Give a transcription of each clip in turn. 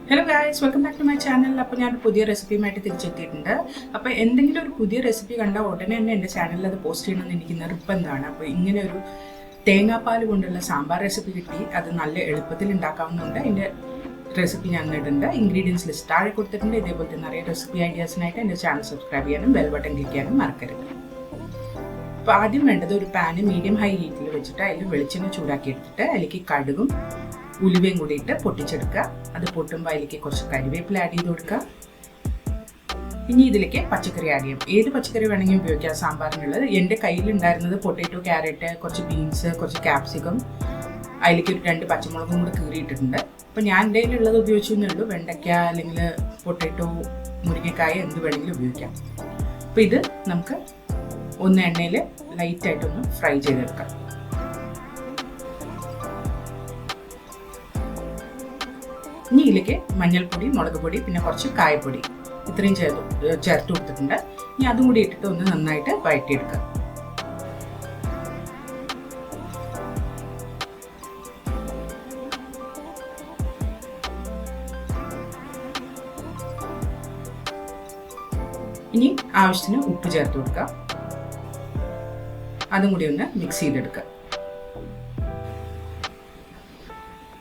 Hello guys, welcome back to my channel. അപ്പോൾ ഞാൻ പുതിയ റെസിപ്പിയുമായിട്ട് തിരിച്ചെത്തിയിട്ടുണ്ട്. അപ്പോൾ എന്തെങ്കിലും ഒരു പുതിയ റെസിപ്പി കണ്ടാൽ ഉടനെ തന്നെ എൻ്റെ ചാനലിൽ അത് പോസ്റ്റ് ചെയ്യണമെന്ന് എനിക്ക് നിർബന്ധമാണ്. അപ്പോൾ ഇങ്ങനെ ഒരു തേങ്ങാപ്പാൽ കൊണ്ടുള്ള സാമ്പാർ റെസിപ്പി കിട്ടി. അത് നല്ല എളുപ്പത്തിൽ ഉണ്ടാക്കാവുന്നതുകൊണ്ട് എൻ്റെ റെസിപ്പി ഞാൻ ഇടുന്നുണ്ട്. ഇൻഗ്രീഡിയൻസ് ലിസ്റ്റ് താഴെ കൊടുത്തിട്ടുണ്ട്. ഇതേപോലത്തെ നിറയെ റെസിപ്പി ഐഡിയാസിനായിട്ട് എൻ്റെ ചാനൽ സബ്സ്ക്രൈബ് ചെയ്യാനും ബെൽ ബട്ടൺ ക്ലിക്ക് ചെയ്യാനും മറക്കരുത്. അപ്പോൾ ആദ്യം വേണ്ടത് ഒരു പാന് മീഡിയം ഹൈ ഹീറ്റിൽ വെച്ചിട്ട് അതിൽ വെളിച്ചെണ്ണ ചൂടാക്കി എടുത്തിട്ട് അതിലേക്ക് കടുകും ഉലുവയും കൂടി ഇട്ട് പൊട്ടിച്ചെടുക്കുക. അത് പൊട്ടുമ്പോൾ അതിലേക്ക് കുറച്ച് കരിവേപ്പില ആഡ് ചെയ്ത് കൊടുക്കുക. ഇനി ഇതിലേക്ക് പച്ചക്കറി ആഡ് ചെയ്യും. ഏത് പച്ചക്കറി വേണമെങ്കിലും ഉപയോഗിക്കാം സാമ്പാറിനുള്ളത്. എൻ്റെ കയ്യിലുണ്ടായിരുന്നത് പൊട്ടാറ്റോ, ക്യാരറ്റ്, കുറച്ച് ബീൻസ്, കുറച്ച് ക്യാപ്സിക്കം, അതിലേക്ക് ഒരു 2 പച്ചമുളകും കൂടി കീറിയിട്ടിട്ടുണ്ട്. അപ്പോൾ ഞാൻ എൻ്റെ കയ്യിലുള്ളത് ഉപയോഗിച്ചേ ഉള്ളൂ. വെണ്ടയ്ക്ക അല്ലെങ്കിൽ പൊട്ടാറ്റോ, മുരിങ്ങക്കായ എന്ത് വേണമെങ്കിലും ഉപയോഗിക്കാം. അപ്പോൾ ഇത് നമുക്ക് ഒന്ന് എണ്ണയിൽ ലൈറ്റായിട്ടൊന്ന് ഫ്രൈ ചെയ്തെടുക്കാം. ഇനി ഇതിലേക്ക് മഞ്ഞൾപ്പൊടി, മുളക് പൊടി, പിന്നെ കുറച്ച് കായപ്പൊടി ഇത്രയും ചേർത്ത് കൊടുത്തിട്ടുണ്ട്. ഇനി അതും കൂടി ഇട്ടിട്ട് ഒന്ന് നന്നായിട്ട് വഴറ്റിയെടുക്കുക. ഇനി ആവശ്യത്തിന് ഉപ്പ് ചേർത്ത് കൊടുക്കുക. അതും കൂടി ഒന്ന് മിക്സ് ചെയ്തെടുക്കുക.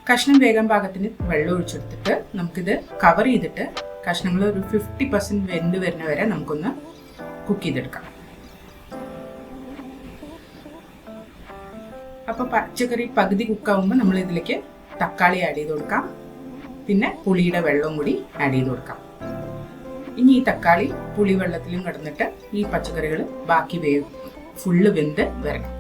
കഷ്ണം വേഗം പാകത്തിന് വെള്ളം ഒഴിച്ചെടുത്തിട്ട് നമുക്കിത് കവർ ചെയ്തിട്ട് കഷ്ണങ്ങൾ ഒരു 50% വെന്ത് വരുന്ന വരെ നമുക്കൊന്ന് കുക്ക് ചെയ്തെടുക്കാം. അപ്പോൾ പച്ചക്കറി പകുതി കുക്കാവുമ്പോൾ നമ്മൾ ഇതിലേക്ക് തക്കാളി ആഡ് ചെയ്ത് കൊടുക്കാം. പിന്നെ പുളിയുടെ വെള്ളവും കൂടി ആഡ് ചെയ്ത് കൊടുക്കാം. ഇനി ഈ തക്കാളി പുളി വെള്ളത്തിലും കിടന്നിട്ട് ഈ പച്ചക്കറികൾ ബാക്കി ഫുള്ള് വെന്ത് വരണം.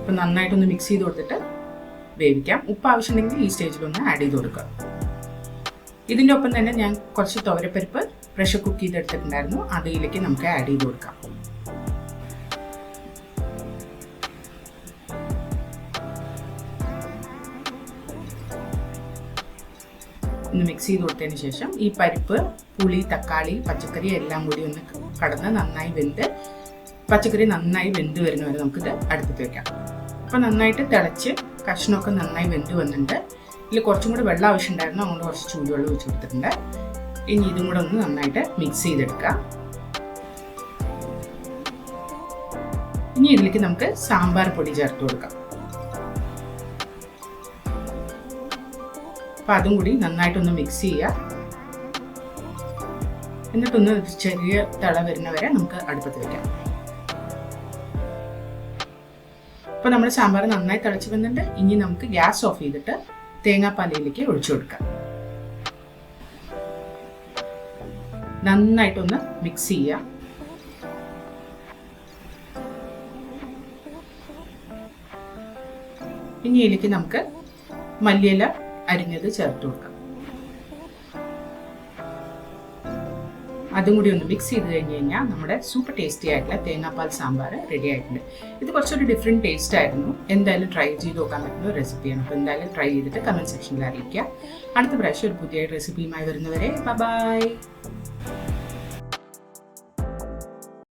അപ്പം നന്നായിട്ടൊന്ന് മിക്സ് ചെയ്ത് കൊടുത്തിട്ട് വേവിക്കാം. ഉപ്പ് ആവശ്യമുണ്ടെങ്കിൽ ഈ സ്റ്റേജിലൊന്ന് ആഡ് ചെയ്ത് കൊടുക്കുക. ഇതിൻ്റെ ഒപ്പം തന്നെ ഞാൻ കുറച്ച് തുവരപ്പരിപ്പ് പ്രഷർ കുക്ക് ചെയ്തെടുത്തിട്ടുണ്ടായിരുന്നു. അതിലേക്ക് നമുക്ക് ആഡ് ചെയ്ത് കൊടുക്കാം. ഒന്ന് മിക്സ് ചെയ്ത് കൊടുത്തതിന് ശേഷം ഈ പരിപ്പ്, പുളി, തക്കാളി, പച്ചക്കറി എല്ലാം കൂടി ഒന്ന് കടന്ന് നന്നായി വെന്ത് പച്ചക്കറി നന്നായി വെന്ത് വരുന്ന വരെ നമുക്കിത് അടുപ്പത്ത് വെക്കാം. അപ്പോൾ നന്നായിട്ട് തിളച്ച് കഷ്ണമൊക്കെ നന്നായി വെന്ത് വന്നിട്ടുണ്ട്. ഇതിൽ കുറച്ചും കൂടി വെള്ളം ആവശ്യമുണ്ടായിരുന്നു. അതുകൊണ്ട് കുറച്ച് ചൂടുവെള്ളം ഒഴിച്ച് കൊടുത്തിട്ടുണ്ട്. ഇനി ഇതും കൂടെ ഒന്ന് നന്നായിട്ട് മിക്സ് ചെയ്തെടുക്കുക. ഇനി ഇതിലേക്ക് നമുക്ക് സാമ്പാർ പൊടി ചേർത്ത് കൊടുക്കാം. അപ്പോൾ അതും കൂടി നന്നായിട്ടൊന്ന് മിക്സ് ചെയ്യുക. എന്നിട്ടൊന്ന് ചെറിയ തിള വരുന്നവരെ നമുക്ക് അടുപ്പത്ത് വയ്ക്കാം. അപ്പോൾ നമ്മുടെ സാമ്പാർ നന്നായി തിളച്ച് വന്നിട്ട് ഇനി നമുക്ക് ഗ്യാസ് ഓഫ് ചെയ്തിട്ട് തേങ്ങാപ്പാലിലേക്ക് ഒഴിച്ചു കൊടുക്കാം. നന്നായിട്ടൊന്ന് മിക്സ് ചെയ്യുക. ഇനി ഇതിലേക്ക് നമുക്ക് മല്ലിയില അരിഞ്ഞത് ചേർത്ത് കൊടുക്കാം. അതും കൂടി ഒന്ന് മിക്സ് ചെയ്ത് കഴിഞ്ഞ് കഴിഞ്ഞാൽ നമ്മുടെ സൂപ്പർ ടേസ്റ്റി ആയിട്ടുള്ള തേങ്ങാപ്പാൽ സാമ്പാർ റെഡി ആയിട്ടുണ്ട്. ഇത് കുറച്ചൊരു ഡിഫറെൻറ്റ് ടേസ്റ്റ് ആയിരുന്നു. എന്തായാലും ട്രൈ ചെയ്ത് നോക്കാൻ പറ്റുന്ന റെസിപ്പിയാണ്. അപ്പോൾ എന്തായാലും ട്രൈ ചെയ്തിട്ട് കമൻറ്റ് സെക്ഷനിൽ അറിയിക്കുക. അടുത്ത പ്രാവശ്യം ഒരു പുതിയ റെസിപ്പിയുമായി വരുന്നവരെ ബൈ.